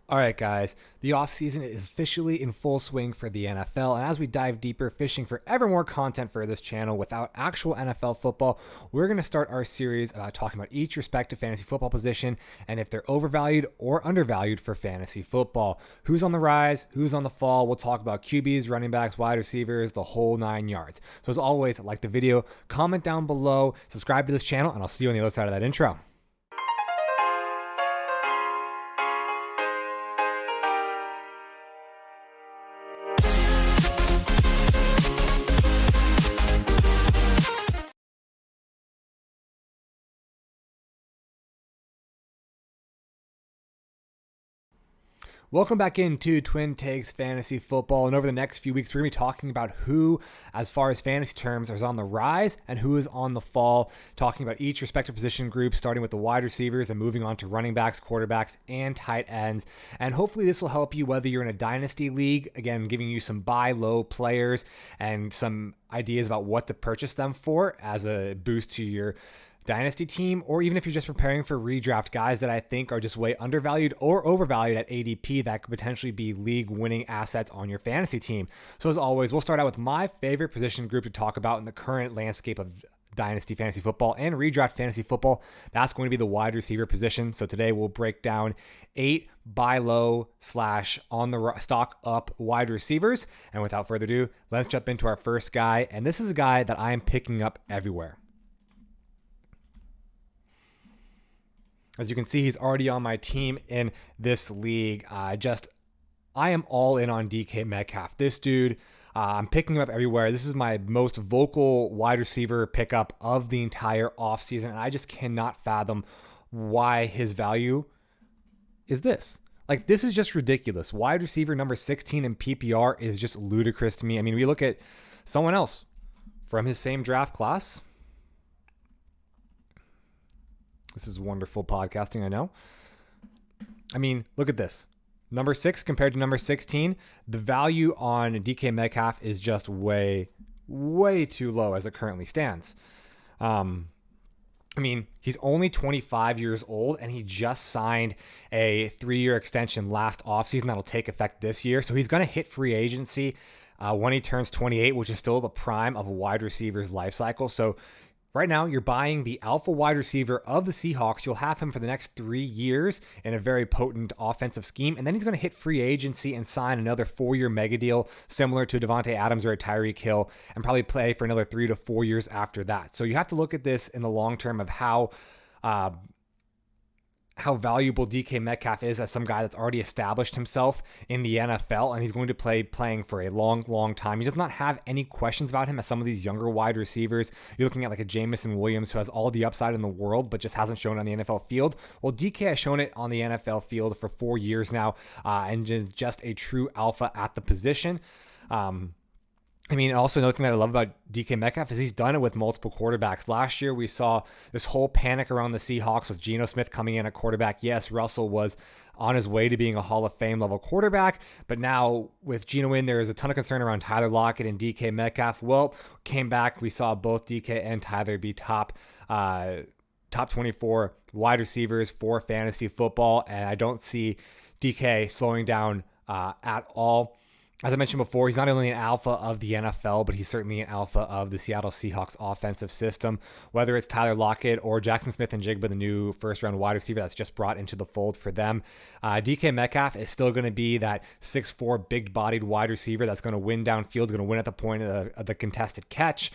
All right, guys, the offseason is officially in full swing for the NFL. And as we dive deeper, fishing for ever more content for this channel without actual NFL football, we're going to start our series about talking about each respective fantasy football position and if they're overvalued or undervalued for fantasy football. Who's on the rise, who's on the fall. We'll talk about QBs, running backs, wide receivers, the whole 9 yards. So as always, like the video, comment down below, subscribe to this channel, and I'll see you on the other side of that intro. Welcome back into Twin Takes Fantasy Football, and over the next few weeks, we're going to be talking about who, as far as fantasy terms, is on the rise and who is on the fall, talking about each respective position group, starting with the wide receivers and moving on to running backs, quarterbacks, and tight ends. And hopefully this will help you whether you're in a dynasty league, again, giving you some buy low players and some ideas about what to purchase them for as a boost to your dynasty team, or even if you're just preparing for redraft, guys that I think are just way undervalued or overvalued at ADP that could potentially be league winning assets on your fantasy team. So as always, we'll start out with my favorite position group to talk about in the current landscape of dynasty fantasy football and redraft fantasy football. That's going to be the wide receiver position. So today we'll break down 8 buy low / on the stock up wide receivers. And without further ado, let's jump into our first guy. And this is a guy that I am picking up everywhere. As you can see, he's already on my team in this league. I am all in on DK Metcalf. This dude, I'm picking him up everywhere. This is my most vocal wide receiver pickup of the entire offseason, and I just cannot fathom why his value is this. Like, this is just ridiculous. Wide receiver number 16 in PPR is just ludicrous to me. I mean, we look at someone else from his same draft class. This is wonderful podcasting, I know. I mean, look at this. Number 6 compared to number 16, the value on DK Metcalf is just way, way too low as it currently stands. I mean, he's only 25 years old, and he just signed a 3-year extension last offseason that'll take effect this year. So he's going to hit free agency when he turns 28, which is still the prime of a wide receiver's life cycle. So right now, you're buying the alpha wide receiver of the Seahawks. You'll have him for the next 3 years in a very potent offensive scheme. And then he's going to hit free agency and sign another 4-year mega deal similar to Devontae Adams or a Tyreek Hill and probably play for another 3 to 4 years after that. So you have to look at this in the long term of how valuable DK Metcalf is as some guy that's already established himself in the NFL, and he's going to playing for a long, long time. He does not have any questions about him as some of these younger wide receivers. You're looking at like a Jameson Williams who has all the upside in the world, but just hasn't shown it on the NFL field. Well, DK has shown it on the NFL field for 4 years now, and just a true alpha at the position. I mean, also another thing that I love about DK Metcalf is he's done it with multiple quarterbacks. Last year, we saw this whole panic around the Seahawks with Geno Smith coming in at quarterback. Yes, Russell was on his way to being a Hall of Fame level quarterback, but now with Geno in, there is a ton of concern around Tyler Lockett and DK Metcalf. Well, came back. We saw both DK and Tyler be top 24 wide receivers for fantasy football, and I don't see DK slowing down at all. As I mentioned before, he's not only an alpha of the NFL, but he's certainly an alpha of the Seattle Seahawks offensive system. Whether it's Tyler Lockett or Jackson Smith-Njigba, the new first-round wide receiver that's just brought into the fold for them, DK Metcalf is still going to be that 6'4", big-bodied wide receiver that's going to win downfield, going to win at the point of the contested catch.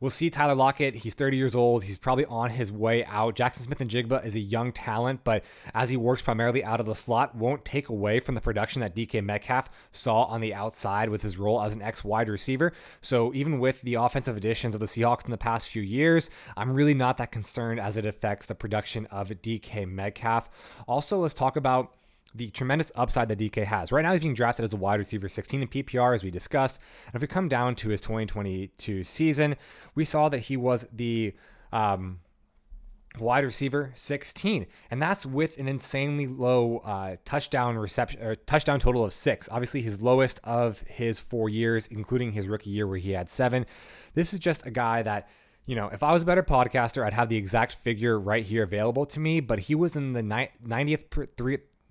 We'll see Tyler Lockett. He's 30 years old. He's probably on his way out. Jackson Smith-Njigba is a young talent, but as he works primarily out of the slot, won't take away from the production that DK Metcalf saw on the outside with his role as an ex-wide receiver. So even with the offensive additions of the Seahawks in the past few years, I'm really not that concerned as it affects the production of DK Metcalf. Also, let's talk about the tremendous upside that DK has. Right now, he's being drafted as a wide receiver 16 in PPR, as we discussed. And if we come down to his 2022 season, we saw that he was the wide receiver 16, and that's with an insanely low touchdown total of 6. Obviously, his lowest of his 4 years, including his rookie year where he had 7. This is just a guy that, if I was a better podcaster, I'd have the exact figure right here available to me, but he was in the 93rd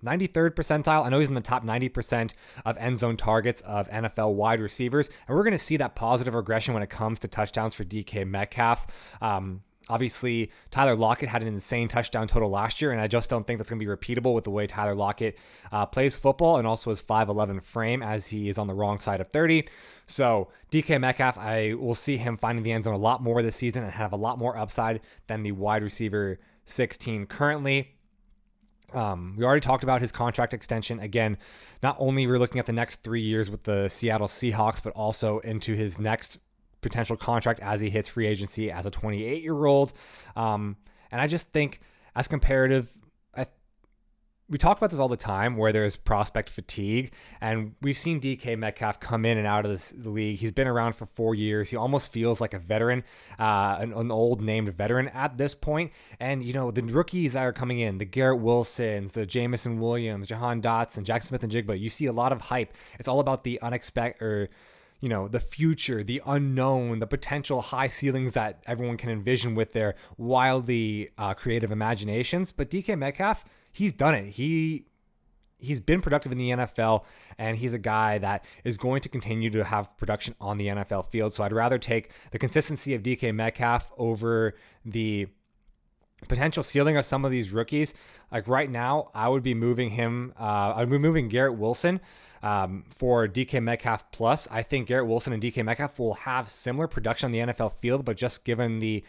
percentile. I know he's in the top 90% of end zone targets of NFL wide receivers, and we're going to see that positive regression when it comes to touchdowns for DK Metcalf. Obviously, Tyler Lockett had an insane touchdown total last year, and I just don't think that's going to be repeatable with the way Tyler Lockett plays football and also his 5'11 frame, as he is on the wrong side of 30. So DK Metcalf, I will see him finding the end zone a lot more this season and have a lot more upside than the wide receiver 16 currently. We already talked about his contract extension. Again, not only we're looking at the next 3 years with the Seattle Seahawks, but also into his next potential contract as he hits free agency as a 28-year-old. And I just think as comparative, we talk about this all the time where there's prospect fatigue, and we've seen DK Metcalf come in and out of the league. He's been around for 4 years. He almost feels like a veteran, an old named veteran at this point. And, the rookies that are coming in, the Garrett Wilsons, the Jamison Williams, Jahan Dotson, Jackson Smith-Njigba, you see a lot of hype. It's all about the unexpected, or the future, the unknown, the potential high ceilings that everyone can envision with their wildly creative imaginations. But DK Metcalf, he's done it. He's been productive in the NFL, and he's a guy that is going to continue to have production on the NFL field. So I'd rather take the consistency of DK Metcalf over the potential ceiling of some of these rookies. Like right now, I would be moving him. I'd be moving Garrett Wilson for DK Metcalf plus. I think Garrett Wilson and DK Metcalf will have similar production on the NFL field, but just given the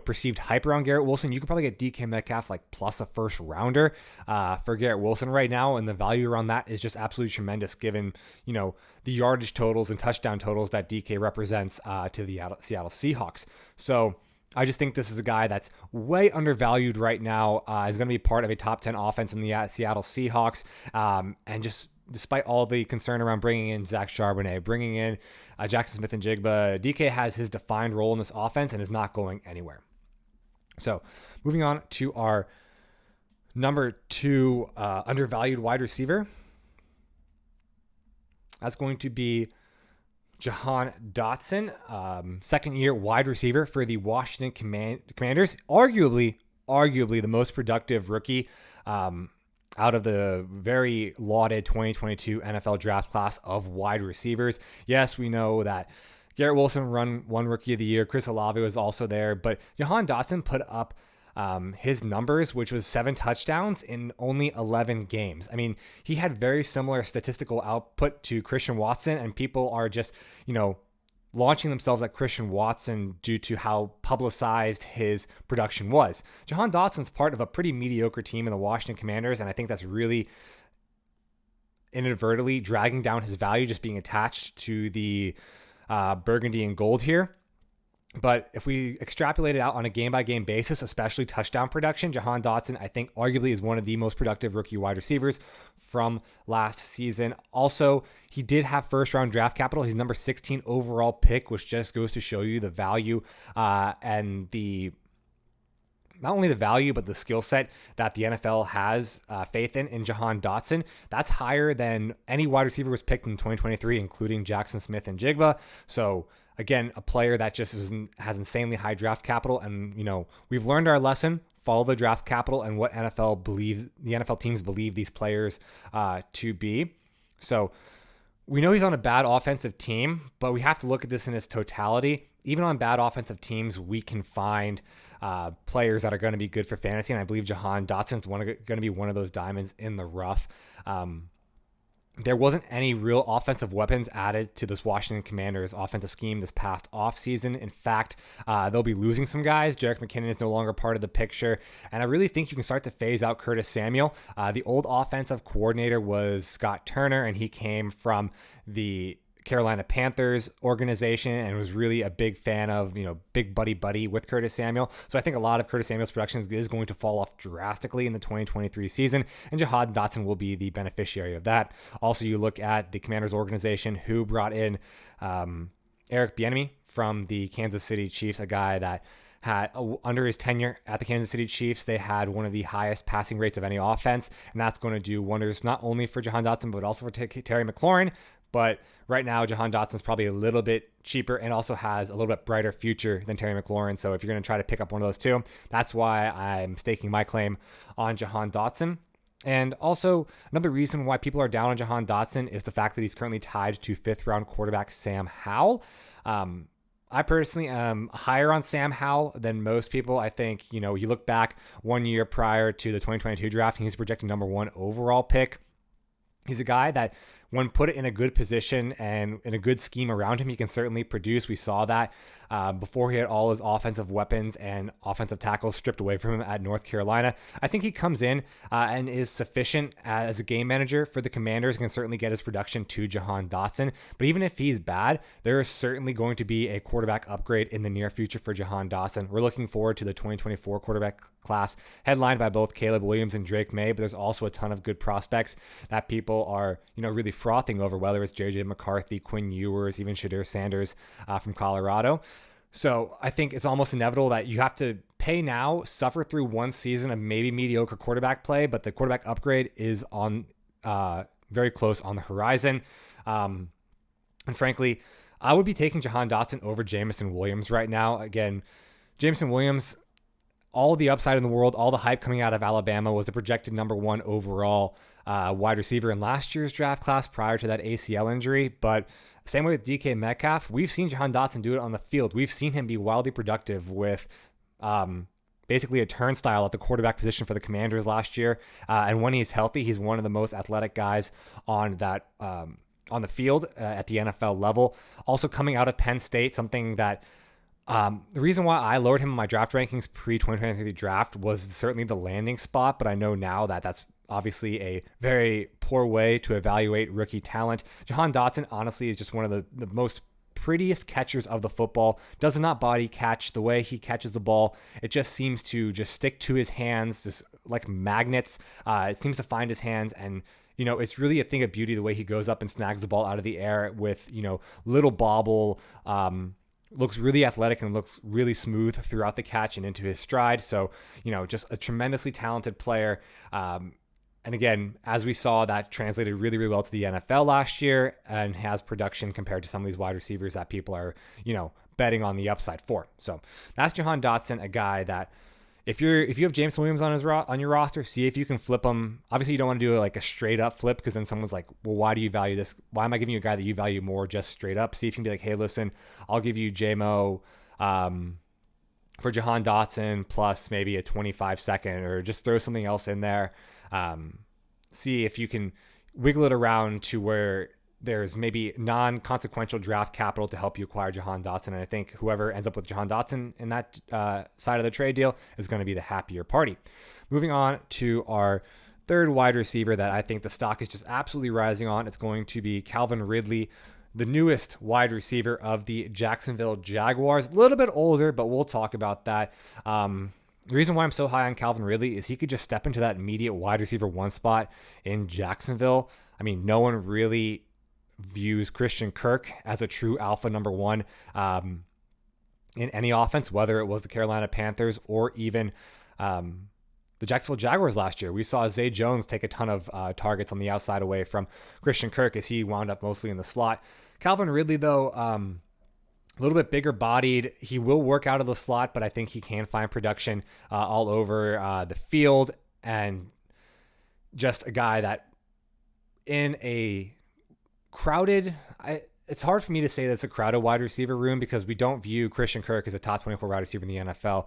perceived hype around Garrett Wilson, you could probably get DK Metcalf like plus a first rounder for Garrett Wilson right now, and the value around that is just absolutely tremendous given the yardage totals and touchdown totals that DK represents to the Seattle Seahawks. So I just think this is a guy that's way undervalued right now. Is going to be part of a top 10 offense in the Seattle Seahawks, and just despite all the concern around bringing in Zach Charbonnet, bringing in Jackson Smith-Njigba, DK has his defined role in this offense and is not going anywhere. So moving on to our number 2 undervalued wide receiver. That's going to be Jahan Dotson, second-year wide receiver for the Washington Commanders. Arguably the most productive rookie out of the very lauded 2022 NFL draft class of wide receivers. Yes, we know that Garrett Wilson won Rookie of the Year. Chris Olave was also there, but Jahan Dotson put up his numbers, which was 7 touchdowns in only 11 games. I mean, he had very similar statistical output to Christian Watson, and people are just, launching themselves at Christian Watson due to how publicized his production was. Jahan Dotson's part of a pretty mediocre team in the Washington Commanders, and I think that's really inadvertently dragging down his value just being attached to the burgundy and gold here. But if we extrapolate it out on a game-by-game basis, especially touchdown production, Jahan Dotson, I think, arguably is one of the most productive rookie wide receivers from last season. Also, he did have first-round draft capital. He's number 16 overall pick, which just goes to show you the value and the not only the value, but the skill set that the NFL has faith in Jahan Dotson. That's higher than any wide receiver was picked in 2023, including Jackson Smith-Njigba. So, again, a player that just has insanely high draft capital. And, we've learned our lesson. Follow the draft capital and what the NFL teams believe these players to be. So we know he's on a bad offensive team, but we have to look at this in its totality. Even on bad offensive teams, we can find players that are going to be good for fantasy. And I believe Jahan Dotson is going to be one of those diamonds in the rough. There wasn't any real offensive weapons added to this Washington Commanders offensive scheme this past offseason. In fact, they'll be losing some guys. Jerick McKinnon is no longer part of the picture. And I really think you can start to phase out Curtis Samuel. The old offensive coordinator was Scott Turner, and he came from the Carolina Panthers organization and was really a big fan of, big buddy with Curtis Samuel. So I think a lot of Curtis Samuel's production is going to fall off drastically in the 2023 season, and Jahan Dotson will be the beneficiary of that. Also, you look at the Commanders organization who brought in Eric Bieniemy from the Kansas City Chiefs, a guy that had under his tenure at the Kansas City Chiefs, they had one of the highest passing rates of any offense, and that's going to do wonders not only for Jahan Dotson but also for Terry McLaurin. But right now, Jahan Dotson's probably a little bit cheaper and also has a little bit brighter future than Terry McLaurin. So if you're going to try to pick up one of those two, that's why I'm staking my claim on Jahan Dotson. And also, another reason why people are down on Jahan Dotson is the fact that he's currently tied to 5th-round quarterback Sam Howell. I personally am higher on Sam Howell than most people. I think, you look back 1 year prior to the 2022 draft, and he's projected number 1 overall pick. He's a guy that, when put in a good position and in a good scheme around him, he can certainly produce. We saw that before he had all his offensive weapons and offensive tackles stripped away from him at North Carolina. I think he comes in and is sufficient as a game manager for the Commanders and can certainly get his production to Jahan Dotson. But even if he's bad, there is certainly going to be a quarterback upgrade in the near future for Jahan Dotson. We're looking forward to the 2024 quarterback class headlined by both Caleb Williams and Drake May, but there's also a ton of good prospects that people are, really frothing over, whether it's JJ McCarthy, Quinn Ewers, even Shadir Sanders from Colorado. So I think it's almost inevitable that you have to pay now, suffer through one season of maybe mediocre quarterback play, but the quarterback upgrade is on very close on the horizon. And frankly, I would be taking Jahan Dotson over Jameson Williams right now. Again, Jameson Williams, all the upside in the world, all the hype coming out of Alabama, was the projected number 1 overall wide receiver in last year's draft class prior to that ACL injury. But same way with DK Metcalf, we've seen Jahan Dotson do it on the field. We've seen him be wildly productive with basically a turnstile at the quarterback position for the Commanders last year. And when he's healthy, he's one of the most athletic guys on that on the field at the NFL level. Also coming out of Penn State, something that the reason why I lowered him in my draft rankings pre-2023 draft was certainly the landing spot, but I know now that that's obviously a very poor way to evaluate rookie talent. Jahan Dotson, honestly, is just one of the most prettiest catchers of the football. Does not body catch. The way he catches the ball, it just seems to just stick to his hands, just like magnets. It seems to find his hands, and it's really a thing of beauty the way he goes up and snags the ball out of the air with, little bobble. Looks really athletic and looks really smooth throughout the catch and into his stride. So, just a tremendously talented player. And again, as we saw, that translated really, really well to the NFL last year and has production compared to some of these wide receivers that people are, betting on the upside for. So that's Jahan Dotson, a guy that if you have James Williams on your roster, see if you can flip him. Obviously, you don't want to do like a straight up flip because then someone's like, well, why do you value this? Why am I giving you a guy that you value more just straight up? See if you can be like, hey, listen, I'll give you JMO for Jahan Dotson plus maybe a 25-second, or just throw something else in there. See if you can wiggle it around to where there's maybe non-consequential draft capital to help you acquire Jahan Dotson. And I think whoever ends up with Jahan Dotson in that side of the trade deal is going to be the happier party. Moving on to our third wide receiver that I think the stock is just absolutely rising on. It's going to be Calvin Ridley, the newest wide receiver of the Jacksonville Jaguars. A little bit older, but we'll talk about that. The reason why I'm so high on Calvin Ridley is he could just step into that immediate wide receiver 1 spot in Jacksonville. I mean, no one really views Christian Kirk as a true alpha number 1 in any offense, whether it was the Carolina Panthers or even the Jacksonville Jaguars last year. We saw Zay Jones take a ton of targets on the outside away from Christian Kirk as he wound up mostly in the slot. Calvin Ridley, though, a little bit bigger bodied. He will work out of the slot, but I think he can find production all over the field, and just a guy that in a crowded, it's hard for me to say that's a crowded wide receiver room because we don't view Christian Kirk as a top 24 wide receiver in the NFL.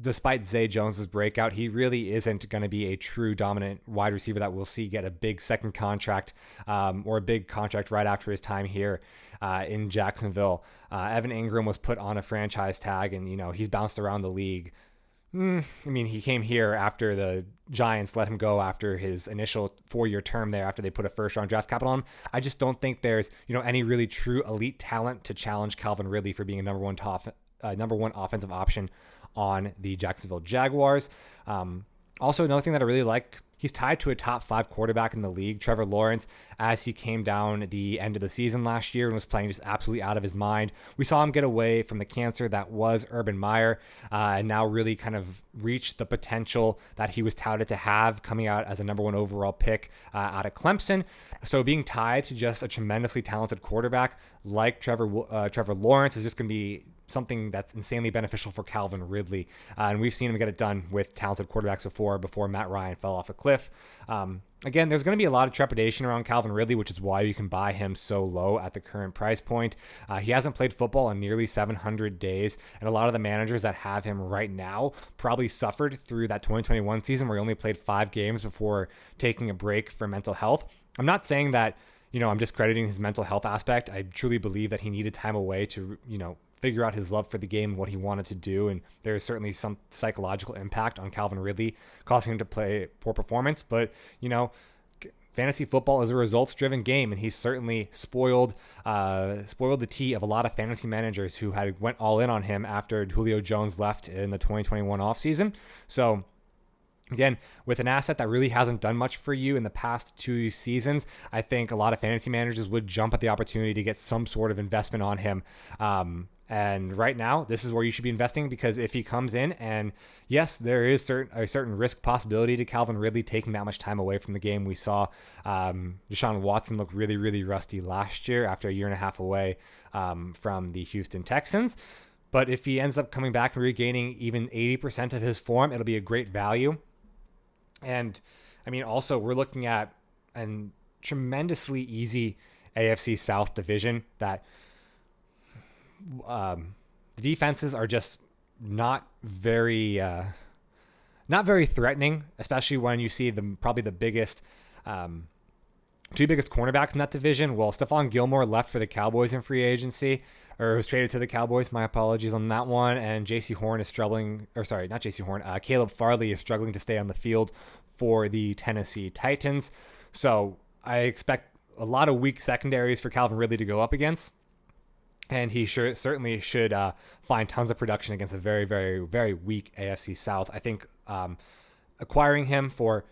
Despite Zay Jones's breakout, he really isn't going to be a true dominant wide receiver that we'll see get a big second contract or a big contract right after his time here in Jacksonville. Evan Ingram was put on a franchise tag, and he's bounced around the league. I mean, he came here after the Giants let him go after his initial 4-year term there after they put a first-round draft capital on him. I just don't think there's, any really true elite talent to challenge Calvin Ridley for being a number one offensive option on the Jacksonville Jaguars. Also, another thing that I really like, he's tied to a top 5 quarterback in the league, Trevor Lawrence, as he came down at the end of the season last year and was playing just absolutely out of his mind. We saw him get away from the cancer that was Urban Meyer, and now really kind of reach the potential that he was touted to have coming out as a number 1 overall pick out of Clemson. So being tied to just a tremendously talented quarterback like Trevor Lawrence is just going to be something that's insanely beneficial for Calvin Ridley. And we've seen him get it done with talented quarterbacks before Matt Ryan fell off a cliff. Again, there's going to be a lot of trepidation around Calvin Ridley, which is why you can buy him so low at the current price point. He hasn't played football in nearly 700 days, and a lot of the managers that have him right now probably suffered through that 2021 season where he only played 5 games before taking a break for mental health. I'm not saying that, I'm discrediting his mental health aspect. I truly believe that he needed time away to, figure out his love for the game and what he wanted to do. And there is certainly some psychological impact on Calvin Ridley, causing him to play poor performance. But, fantasy football is a results-driven game, and he's certainly spoiled the tea of a lot of fantasy managers who had went all in on him after Julio Jones left in the 2021 offseason. So, again, with an asset that really hasn't done much for you in the past 2 seasons, I think a lot of fantasy managers would jump at the opportunity to get some sort of investment on him. And right now, this is where you should be investing, because if he comes in, and yes, there is a certain risk possibility to Calvin Ridley taking that much time away from the game. We saw Deshaun Watson look really, really rusty last year after a year and a half away from the Houston Texans. But if he ends up coming back and regaining even 80% of his form, it'll be a great value. And also we're looking at a tremendously easy AFC South division that the defenses are just not very threatening, especially when you see probably the biggest, 2 biggest cornerbacks in that division. Well, Stephon Gilmore left for the Cowboys in free agency, or was traded to the Cowboys. My apologies on that one. And Caleb Farley is struggling to stay on the field for the Tennessee Titans. So I expect a lot of weak secondaries for Calvin Ridley to go up against. And he certainly should find tons of production against a very, very, very weak AFC South. I think acquiring him for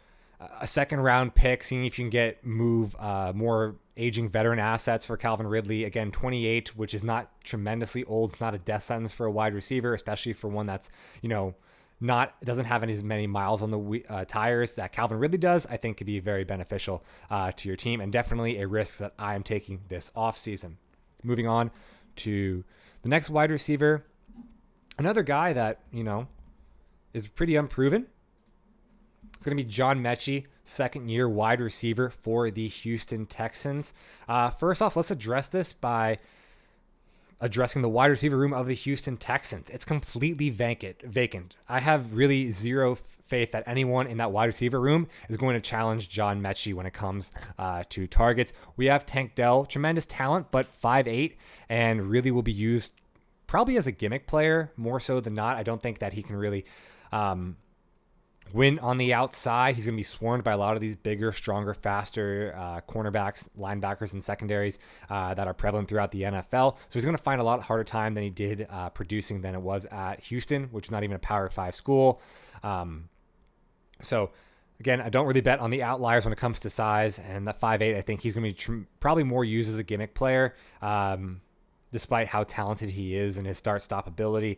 a second-round pick, seeing if you can move more aging veteran assets for Calvin Ridley. Again, 28, which is not tremendously old. It's not a death sentence for a wide receiver, especially for one that's, doesn't have as many miles on the tires that Calvin Ridley does. I think could be very beneficial to your team, and definitely a risk that I am taking this offseason. Moving on to the next wide receiver, another guy that, is pretty unproven. It's going to be John Mechie, second-year wide receiver for the Houston Texans. First off, let's address this by addressing the wide receiver room of the Houston Texans. It's completely vacant. I have really zero faith that anyone in that wide receiver room is going to challenge John Mechie when it comes to targets. We have Tank Dell, tremendous talent, but 5'8", and really will be used probably as a gimmick player more so than not. I don't think that he can really win on the outside. He's going to be swarmed by a lot of these bigger, stronger, faster cornerbacks, linebackers, and secondaries that are prevalent throughout the NFL. So he's going to find a lot harder time than he did producing than it was at Houston, which is not even a Power 5 school. So again, I don't really bet on the outliers when it comes to size, and that 5'8", I think he's going to be probably more used as a gimmick player, despite how talented he is and his start-stop ability.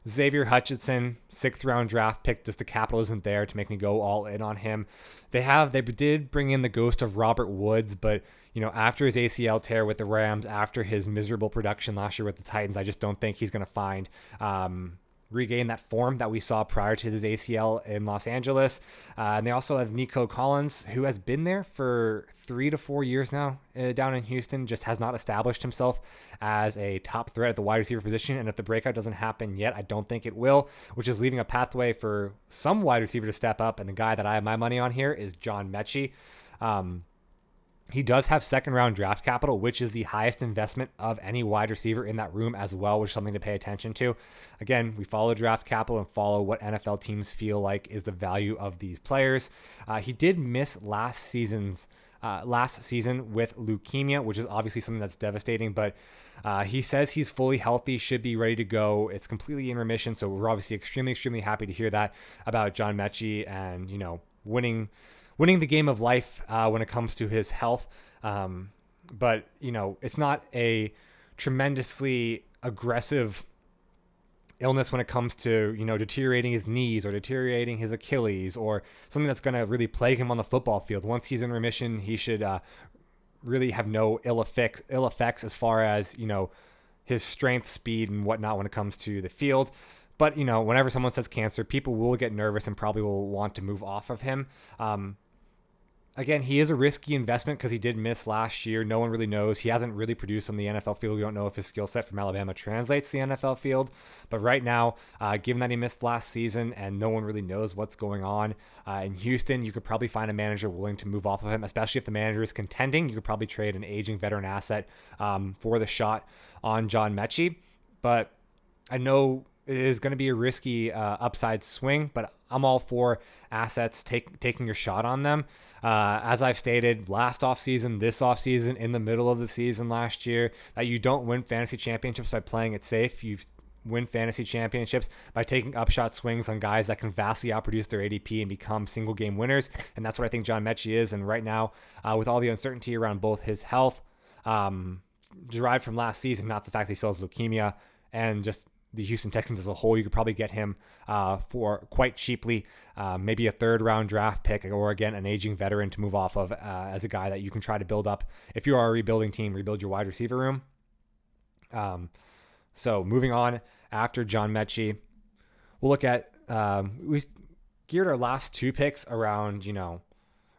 Xavier Hutchinson, 6th-round draft pick. Just the capital isn't there to make me go all in on him. They did bring in the ghost of Robert Woods, but after his ACL tear with the Rams, after his miserable production last year with the Titans, I just don't think he's going to regain that form that we saw prior to his ACL in Los Angeles. And they also have Nico Collins, who has been there for 3 to 4 years now down in Houston, just has not established himself as a top threat at the wide receiver position. And if the breakout doesn't happen yet, I don't think it will, which is leaving a pathway for some wide receiver to step up. And the guy that I have my money on here is John Mechie. He does have 2nd-round draft capital, which is the highest investment of any wide receiver in that room as well, which is something to pay attention to. Again, we follow draft capital and follow what NFL teams feel like is the value of these players. He did miss last season with leukemia, which is obviously something that's devastating, but he says he's fully healthy, should be ready to go. It's completely in remission, so we're obviously extremely, extremely happy to hear that about John Mechie and, winning winning the game of life when it comes to his health. But, it's not a tremendously aggressive illness when it comes to, deteriorating his knees or deteriorating his Achilles or something that's going to really plague him on the football field. Once he's in remission, he should really have no ill effects as far as, his strength, speed, and whatnot when it comes to the field. But, whenever someone says cancer, people will get nervous and probably will want to move off of him. Again, he is a risky investment because he did miss last year. No one really knows. He hasn't really produced on the NFL field. We don't know if his skill set from Alabama translates to the NFL field. But right now, given that he missed last season and no one really knows what's going on in Houston, you could probably find a manager willing to move off of him, especially if the manager is contending. You could probably trade an aging veteran asset for the shot on John Mechie. But I know it is going to be a risky upside swing, but I'm all for assets taking your shot on them. As I've stated last offseason, this offseason, in the middle of the season last year, that you don't win fantasy championships by playing it safe. You win fantasy championships by taking upshot swings on guys that can vastly outproduce their ADP and become single game winners. And that's what I think John Mechie is. And right now, with all the uncertainty around both his health, derived from last season, not the fact that he still has leukemia, and just the Houston Texans as a whole, you could probably get him for quite cheaply, maybe a third-round draft pick, or again, an aging veteran to move off of as a guy that you can try to build up. If you are a rebuilding team, rebuild your wide receiver room. So moving on, after John Mechie, we'll look at, we geared our last two picks around,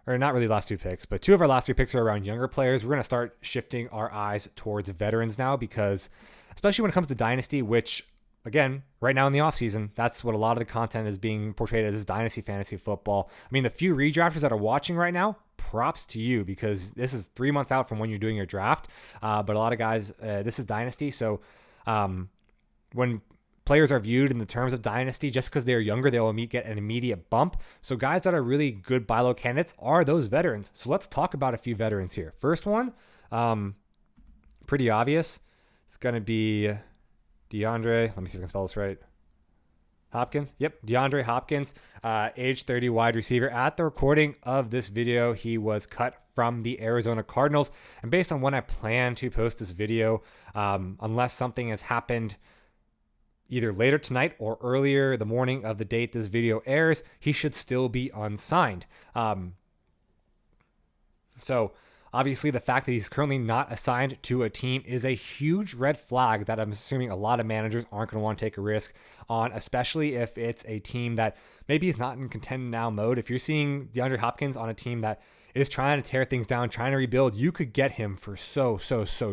or not really last two picks, but two of our last three picks are around younger players. We're going to start shifting our eyes towards veterans now because, especially when it comes to Dynasty, which, again, right now in the offseason, that's what a lot of the content is being portrayed as, is Dynasty fantasy football. I mean, the few redrafters that are watching right now, props to you, because this is 3 months out from when you're doing your draft. But a lot of guys, this is Dynasty. So when players are viewed in the terms of Dynasty, just because they're younger, they'll get an immediate bump. So guys that are really good buy low candidates are those veterans. So let's talk about a few veterans here. First one, pretty obvious. It's going to be DeAndre. Let me see if I can spell this right. Hopkins. Yep. DeAndre Hopkins, age 30 wide receiver. At the recording of this video, he was cut from the Arizona Cardinals. And based on when I plan to post this video, unless something has happened either later tonight or earlier the morning of the date this video airs, he should still be unsigned. So obviously, the fact that he's currently not assigned to a team is a huge red flag that I'm assuming a lot of managers aren't going to want to take a risk on, especially if it's a team that maybe is not in contend now mode. If you're seeing DeAndre Hopkins on a team that is trying to tear things down, trying to rebuild, you could get him for so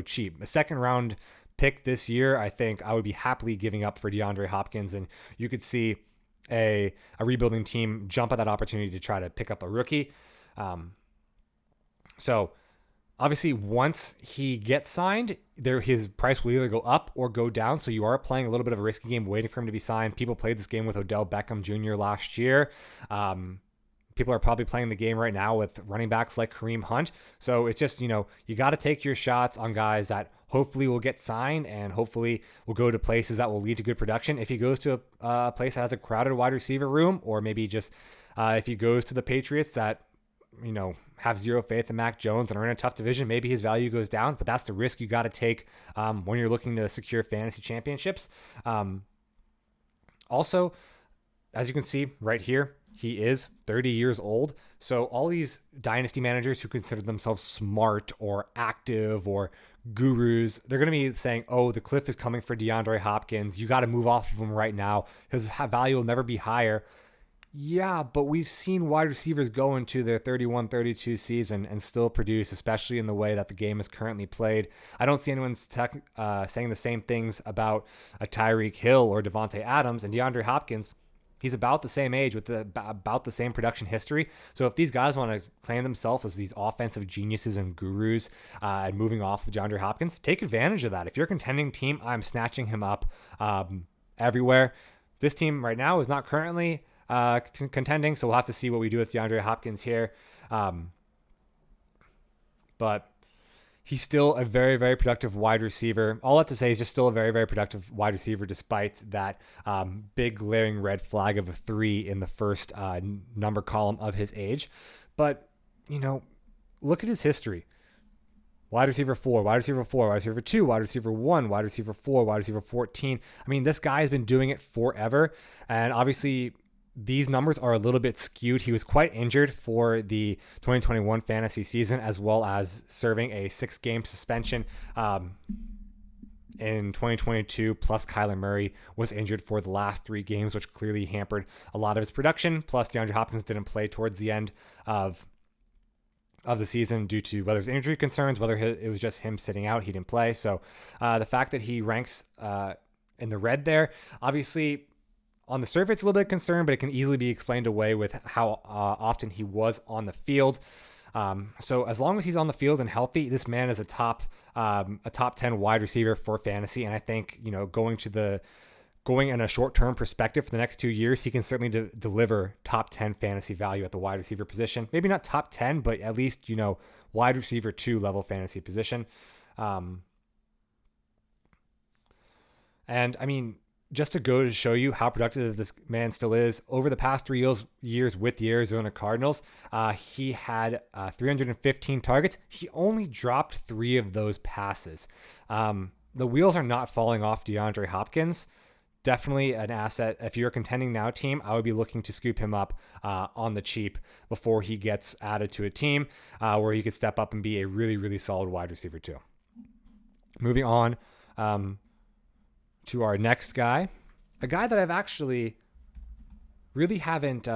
cheap. A second round pick this year, I think I would be happily giving up for DeAndre Hopkins, and you could see a rebuilding team jump at that opportunity to try to pick up a rookie. So obviously, once he gets signed, his price will either go up or go down. So you are playing a little bit of a risky game waiting for him to be signed. People played this game with Odell Beckham Jr. last year. People are probably playing the game right now with running backs like Kareem Hunt. So it's just, you got to take your shots on guys that hopefully will get signed and hopefully will go to places that will lead to good production. If he goes to a place that has a crowded wide receiver room, or maybe just if he goes to the Patriots that, have zero faith in Mac Jones and are in a tough division, maybe his value goes down, but that's the risk you got to take when you're looking to secure fantasy championships. Also, as you can see right here, he is 30 years old. So all these dynasty managers who consider themselves smart or active or gurus, they're going to be saying, oh, the cliff is coming for DeAndre Hopkins. You got to move off of him right now. His value will never be higher. Yeah, but we've seen wide receivers go into their 31-32 season and still produce, especially in the way that the game is currently played. I don't see anyone saying the same things about a Tyreek Hill or Devontae Adams. And DeAndre Hopkins, he's about the same age with about the same production history. So if these guys want to claim themselves as these offensive geniuses and gurus and moving off of DeAndre Hopkins, take advantage of that. If you're a contending team, I'm snatching him up everywhere. This team right now is not currently contending, so we'll have to see what we do with DeAndre Hopkins here. But he's still a very, very productive wide receiver. All I have to say is just still a very, very productive wide receiver, despite that big glaring red flag of a 3 in the first number column of his age. But, look at his history. Wide receiver 4, wide receiver 4, wide receiver 2, wide receiver 1, wide receiver 4, wide receiver 14. I mean, this guy has been doing it forever. And obviously, these numbers are a little bit skewed. He was quite injured for the 2021 fantasy season, as well as serving a 6-game suspension in 2022. Plus, Kyler Murray was injured for the last 3 games, which clearly hampered a lot of his production. Plus, DeAndre Hopkins didn't play towards the end of the season due to whether it's injury concerns, whether it was just him sitting out, he didn't play. So the fact that he ranks in the red there, obviously on the surface it's a little bit concerned, but it can easily be explained away with how often he was on the field. So as long as he's on the field and healthy, this man is a top 10 wide receiver for fantasy. And I think, going in a short-term perspective for the next 2 years, he can certainly deliver top 10 fantasy value at the wide receiver position. Maybe not top 10, but at least, wide receiver 2 level fantasy position. And I mean, just to go to show you how productive this man still is, over the past 3 years with the Arizona Cardinals, he had 315 targets. He only dropped 3 of those passes. The wheels are not falling off DeAndre Hopkins. Definitely an asset. If you're a contending now team, I would be looking to scoop him up on the cheap before he gets added to a team where he could step up and be a really, really solid wide receiver too. Moving on to our next guy, a guy that I've actually really haven't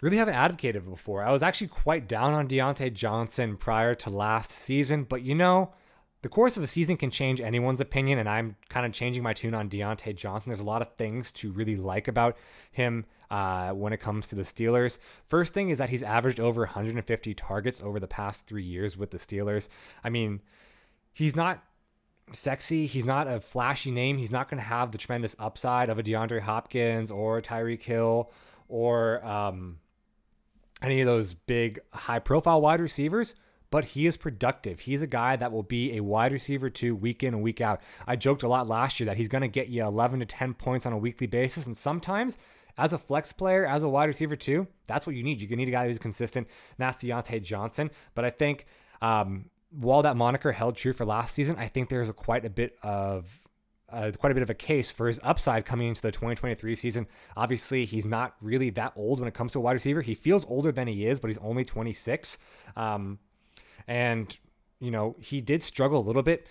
advocated before. I was actually quite down on Deontay Johnson prior to last season, but the course of a season can change anyone's opinion, and I'm kind of changing my tune on Deontay Johnson. There's a lot of things to really like about him when it comes to the Steelers. First thing is that he's averaged over 150 targets over the past 3 years with the Steelers. I mean, he's not sexy. He's not a flashy name. He's not going to have the tremendous upside of a DeAndre Hopkins or Tyreek Hill or any of those big high-profile wide receivers. But he is productive. He's a guy that will be a wide receiver 2 week in and week out. I joked a lot last year that he's going to get you 11 to 10 points on a weekly basis. And sometimes as a flex player, as a wide receiver 2, that's what you need. You need a guy who's consistent. And that's Deontay Johnson. But I think while that moniker held true for last season, I think there's quite a bit of a case for his upside coming into the 2023 season. Obviously, he's not really that old when it comes to a wide receiver. He feels older than he is, but he's only 26. And, he did struggle a little bit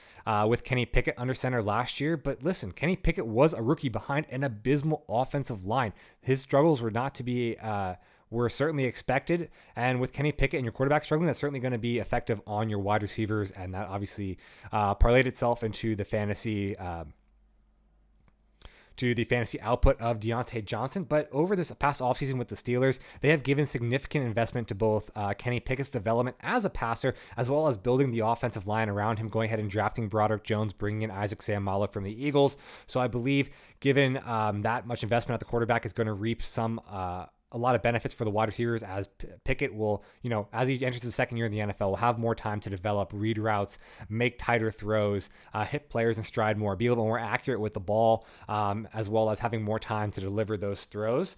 with Kenny Pickett under center last year. But listen, Kenny Pickett was a rookie behind an abysmal offensive line. His struggles were certainly expected. And with Kenny Pickett and your quarterback struggling, that's certainly going to be effective on your wide receivers. And that obviously parlayed itself into the fantasy output of Deontay Johnson. But over this past offseason with the Steelers, they have given significant investment to both Kenny Pickett's development as a passer, as well as building the offensive line around him, going ahead and drafting Broderick Jones, bringing in Isaac Seumalo from the Eagles. So I believe given that much investment at the quarterback is going to reap a lot of benefits for the wide receivers, as Pickett will, as he enters the second year in the NFL, will have more time to develop, read routes, make tighter throws, hit players in stride more, be a little more accurate with the ball, as well as having more time to deliver those throws.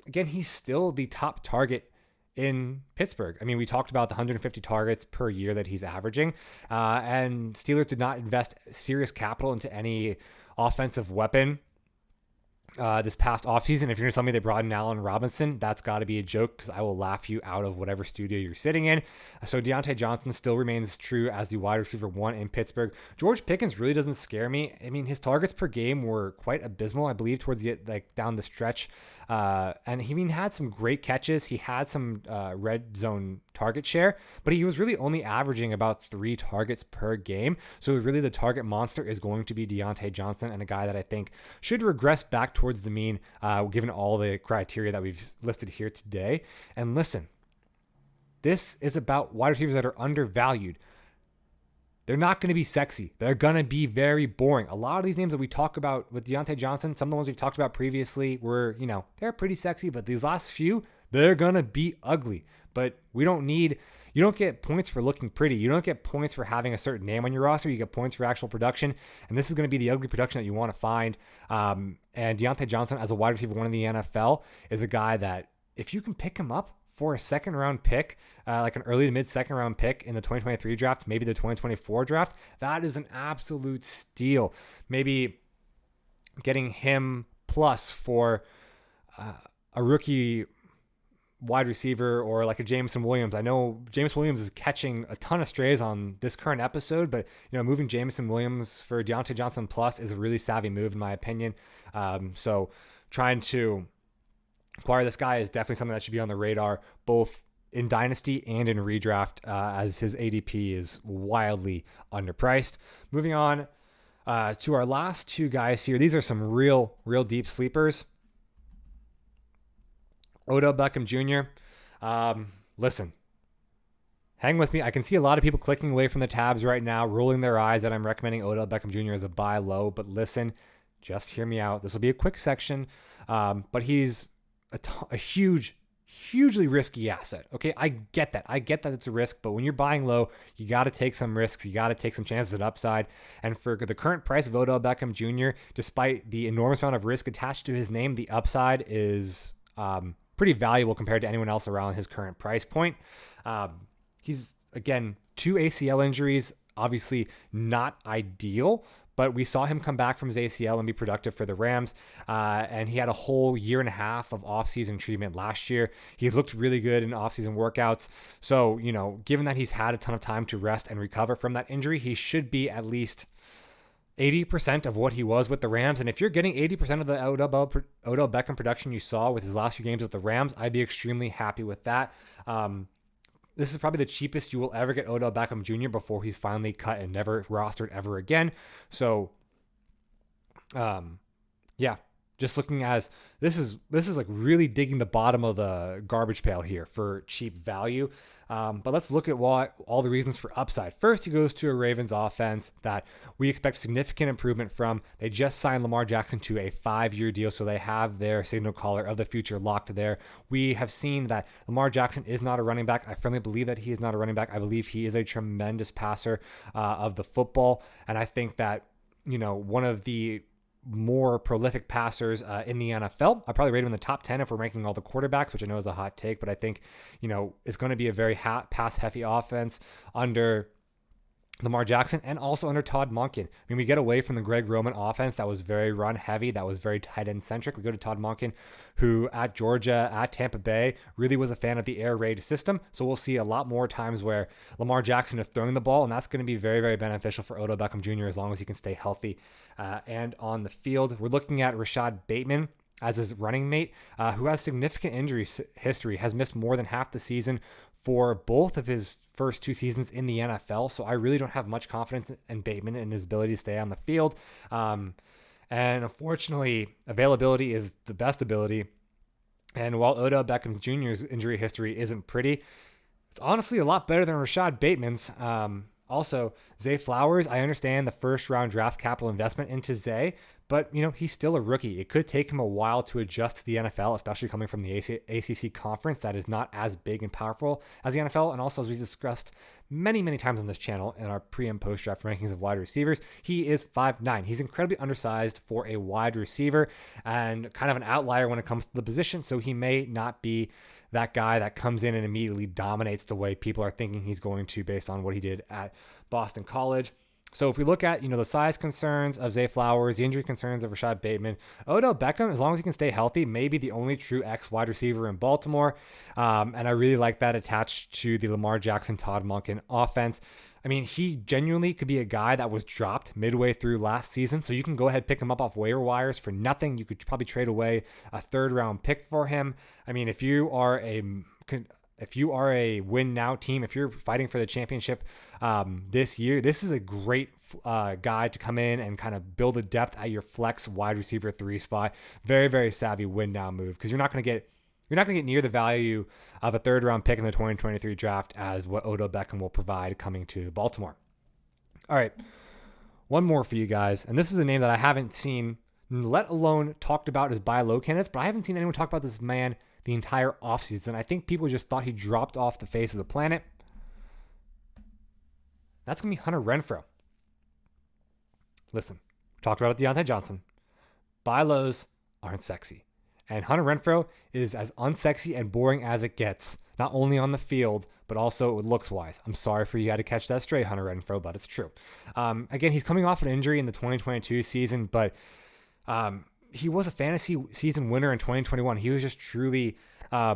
Again, he's still the top target in Pittsburgh. I mean, we talked about the 150 targets per year that he's averaging, and Steelers did not invest serious capital into any offensive weapon this past offseason. If you're going to tell me they brought in Allen Robinson, that's got to be a joke, because I will laugh you out of whatever studio you're sitting in. So Deontay Johnson still remains true as the wide receiver 1 in Pittsburgh. George Pickens really doesn't scare me. I mean, his targets per game were quite abysmal, I believe, towards the down the stretch. And he had some great catches. He had some red zone target share, but he was really only averaging about 3 targets per game. So really the target monster is going to be Deontay Johnson, and a guy that I think should regress back towards the mean, given all the criteria that we've listed here today. And listen, this is about wide receivers that are undervalued. They're not going to be sexy. They're going to be very boring. A lot of these names that we talk about with Deontay Johnson, some of the ones we've talked about previously were, they're pretty sexy, but these last few, they're going to be ugly. But you don't get points for looking pretty. You don't get points for having a certain name on your roster. You get points for actual production. And this is going to be the ugly production that you want to find. And Deontay Johnson, as a wide receiver 1 in the NFL, is a guy that if you can pick him up for a second round pick, like an early to mid second round pick in the 2023 draft, maybe the 2024 draft, that is an absolute steal. Maybe getting him plus for a rookie wide receiver or like a Jameson Williams. I know Jameson Williams is catching a ton of strays on this current episode, but moving Jameson Williams for Deontay Johnson plus is a really savvy move in my opinion. So trying to acquire this guy is definitely something that should be on the radar, both in Dynasty and in redraft, as his ADP is wildly underpriced. Moving on to our last two guys here. These are some real deep sleepers. Odell Beckham Jr. Listen, hang with me. I can see a lot of people clicking away from the tabs right now, rolling their eyes that I'm recommending Odell Beckham Jr. as a buy low. But listen, just hear me out. This will be a quick section, but he's a hugely risky asset. Okay, I get that. I get that it's a risk, but when you're buying low, you got to take some risks. You got to take some chances at upside. And for the current price of Odell Beckham Jr., despite the enormous amount of risk attached to his name, the upside is pretty valuable compared to anyone else around his current price point. He's, again, 2 ACL injuries, obviously not ideal, but we saw him come back from his ACL and be productive for the Rams. And he had a whole year and a half of offseason treatment last year. He looked really good in offseason workouts. So, given that he's had a ton of time to rest and recover from that injury, he should be at least 80% of what he was with the Rams. And if you're getting 80% of the Odell Beckham production you saw with his last few games with the Rams, I'd be extremely happy with that. This is probably the cheapest you will ever get Odell Beckham Jr. before he's finally cut and never rostered ever again. So, just looking as this is like really digging the bottom of the garbage pail here for cheap value. But let's look at all the reasons for upside. First, he goes to a Ravens offense that we expect significant improvement from. They just signed Lamar Jackson to a 5-year deal, so they have their signal caller of the future locked there. We have seen that Lamar Jackson is not a running back. I firmly believe that he is not a running back. I believe he is a tremendous passer of the football, and I think that one of the more prolific passers in the NFL. I probably rate him in the top 10 if we're ranking all the quarterbacks, which I know is a hot take, but I think, it's going to be a very pass-heavy offense under Lamar Jackson and also under Todd Monken. I mean, we get away from the Greg Roman offense that was very run-heavy, that was very tight end-centric. We go to Todd Monken, who at Georgia, at Tampa Bay, really was a fan of the air raid system. So we'll see a lot more times where Lamar Jackson is throwing the ball, and that's going to be very, very beneficial for Odell Beckham Jr. as long as he can stay healthy and on the field. We're looking at Rashad Bateman as his running mate, who has significant injury history, has missed more than half the season for both of his first 2 seasons in the NFL. So I really don't have much confidence in Bateman and his ability to stay on the field. And unfortunately, availability is the best ability. And while Odell Beckham Jr.'s injury history isn't pretty, it's honestly a lot better than Rashad Bateman's. Also, Zay Flowers, I understand the first round draft capital investment into Zay, but he's still a rookie. It could take him a while to adjust to the NFL, especially coming from the ACC conference that is not as big and powerful as the NFL. And also, as we discussed many, many times on this channel in our pre and post draft rankings of wide receivers, he is 5'9". He's incredibly undersized for a wide receiver and kind of an outlier when it comes to the position. So he may not be that guy that comes in and immediately dominates the way people are thinking he's going to based on what he did at Boston College. So if we look at, the size concerns of Zay Flowers, the injury concerns of Rashad Bateman, Odell Beckham, as long as he can stay healthy, may be the only true X wide receiver in Baltimore. And I really like that attached to the Lamar Jackson, Todd Monken offense. I mean, he genuinely could be a guy that was dropped midway through last season. So you can go ahead, pick him up off waiver wires for nothing. You could probably trade away a 3rd round pick for him. I mean, if you are a win now team, if you're fighting for the championship this year, this is a great guy to come in and kind of build a depth at your flex wide receiver 3 spot. Very, very savvy win now move, because you're not going to get near the value of a 3rd round pick in the 2023 draft as what Odell Beckham will provide coming to Baltimore. All right, one more for you guys, and this is a name that I haven't seen, let alone talked about as buy low candidates, but I haven't seen anyone talk about this man the entire offseason. I think people just thought he dropped off the face of the planet. That's going to be Hunter Renfrow. Listen, we talked about it, Deontay Johnson. Buy lows aren't sexy. And Hunter Renfrow is as unsexy and boring as it gets, not only on the field, but also looks-wise. I'm sorry for you had to catch that straight, Hunter Renfrow, but it's true. Again, he's coming off an injury in the 2022 season, but he was a fantasy season winner in 2021. He was just truly a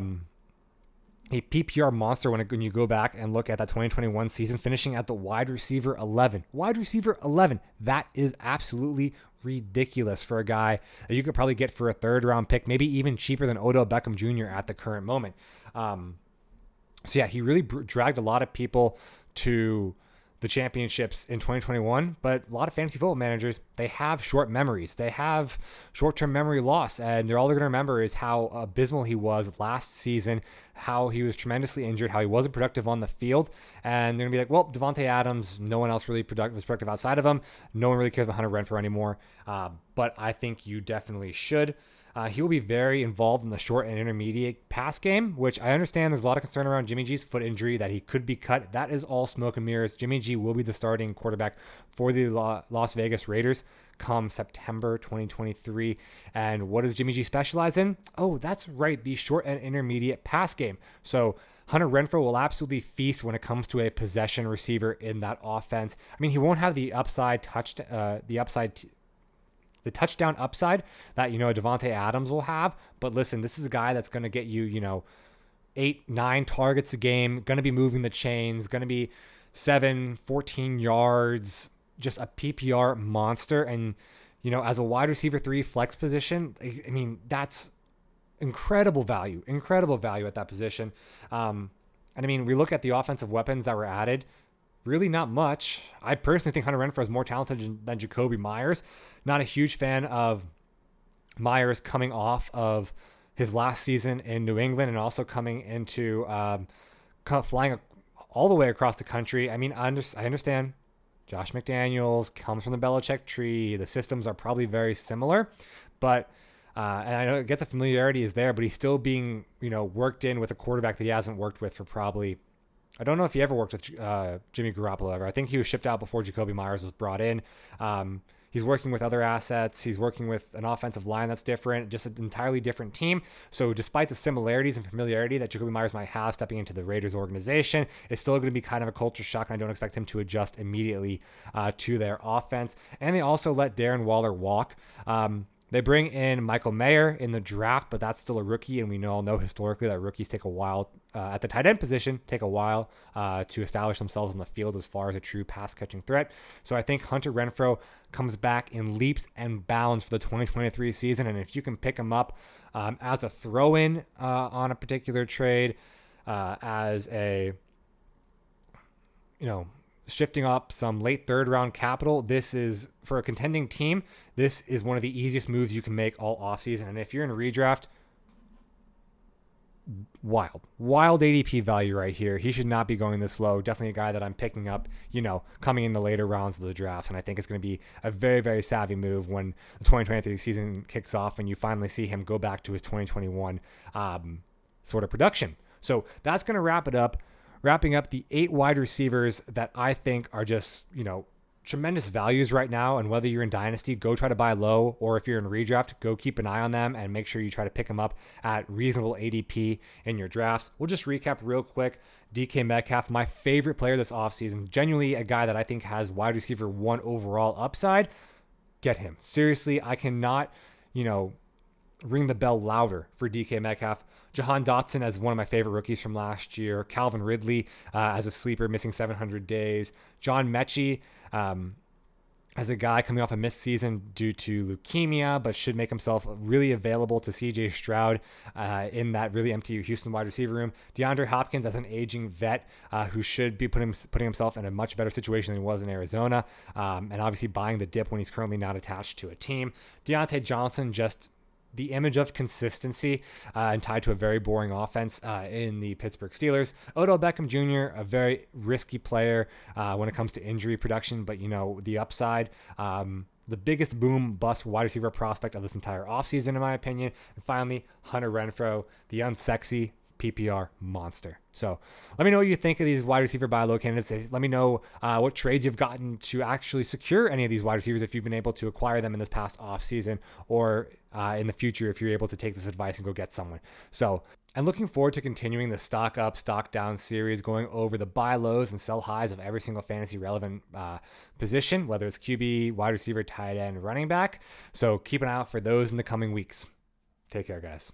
PPR monster when you go back and look at that 2021 season, finishing at the wide receiver 11. Wide receiver 11. That is absolutely ridiculous for a guy that you could probably get for a third-round pick, maybe even cheaper than Odell Beckham Jr. at the current moment. So yeah, he really dragged a lot of people to the championships in 2021, but a lot of fantasy football managers, they have short memories. They have short-term memory loss, and all they're going to remember is how abysmal he was last season, how he was tremendously injured, how he wasn't productive on the field, and they're going to be like, well, Devontae Adams, no one else really was productive outside of him. No one really cares about Hunter Renfrow anymore, but I think you definitely should. He will be very involved in the short and intermediate pass game, which I understand there's a lot of concern around Jimmy G's foot injury, that he could be cut. That is all smoke and mirrors. Jimmy G will be the starting quarterback for the Las Vegas Raiders come September 2023. And what does Jimmy G specialize in? Oh, that's right, the short and intermediate pass game. So Hunter Renfrow will absolutely feast when it comes to a possession receiver in that offense. I mean, he won't have the touchdown upside that, Devontae Adams will have. But listen, this is a guy that's going to get you, 8-9 targets a game, going to be moving the chains, going to be 14 yards, just a PPR monster. And, as a wide receiver 3 flex position, I mean, that's incredible value at that position. And I mean, we look at the offensive weapons that were added. Really not much. I personally think Hunter Renfrow is more talented than Jacoby Myers. Not a huge fan of Myers coming off of his last season in New England and also coming into flying all the way across the country. I mean, I understand Josh McDaniels comes from the Belichick tree. The systems are probably very similar, but and I get the familiarity is there, but he's still being, worked in with a quarterback that he hasn't worked with for probably, I don't know if he ever worked with Jimmy Garoppolo ever. I think he was shipped out before Jacoby Myers was brought in. He's working with other assets. He's working with an offensive line that's different, just an entirely different team. So despite the similarities and familiarity that Jacoby Myers might have stepping into the Raiders organization, it's still going to be kind of a culture shock, and I don't expect him to adjust immediately to their offense. And they also let Darren Waller walk. They bring in Michael Mayer in the draft, but that's still a rookie, and we all know historically that rookies take a while at the tight end position, to establish themselves on the field as far as a true pass-catching threat. So I think Hunter Renfrow comes back in leaps and bounds for the 2023 season, and if you can pick him up as a throw-in on a particular trade, as a, shifting up some late third round capital, this is, for a contending team, this is one of the easiest moves you can make all offseason. And if you're in a redraft, wild ADP value right here. He should not be going this low. Definitely a guy that I'm picking up, coming in the later rounds of the drafts. And I think it's going to be a very, very savvy move when the 2023 season kicks off and you finally see him go back to his 2021 sort of production. So that's going to wrapping up the 8 wide receivers that I think are just, tremendous values right now. And whether you're in Dynasty, go try to buy low, or if you're in redraft, go keep an eye on them and make sure you try to pick them up at reasonable ADP in your drafts. We'll just recap real quick. DK Metcalf, my favorite player this offseason, genuinely a guy that I think has wide receiver 1 overall upside. Get him. Seriously, I cannot, ring the bell louder for DK Metcalf. Jahan Dotson as one of my favorite rookies from last year. Calvin Ridley as a sleeper, missing 700 days. John Mechie as a guy coming off a missed season due to leukemia, but should make himself really available to CJ Stroud in that really empty Houston wide receiver room. DeAndre Hopkins as an aging vet who should be putting himself in a much better situation than he was in Arizona, and obviously buying the dip when he's currently not attached to a team. Deontay Johnson, just the image of consistency and tied to a very boring offense in the Pittsburgh Steelers. Odell Beckham Jr., a very risky player when it comes to injury production, but the upside, the biggest boom bust wide receiver prospect of this entire offseason, in my opinion. And finally, Hunter Renfrow, the unsexy PPR monster. So let me know what you think of these wide receiver buy low candidates. Let me know what trades you've gotten to actually secure any of these wide receivers, if you've been able to acquire them in this past offseason, or in the future if you're able to take this advice and go get someone. So I'm looking forward to continuing the stock up, stock down series, going over the buy lows and sell highs of every single fantasy relevant position, whether it's QB, wide receiver, tight end, running back. So keep an eye out for those in the coming weeks. Take care, guys.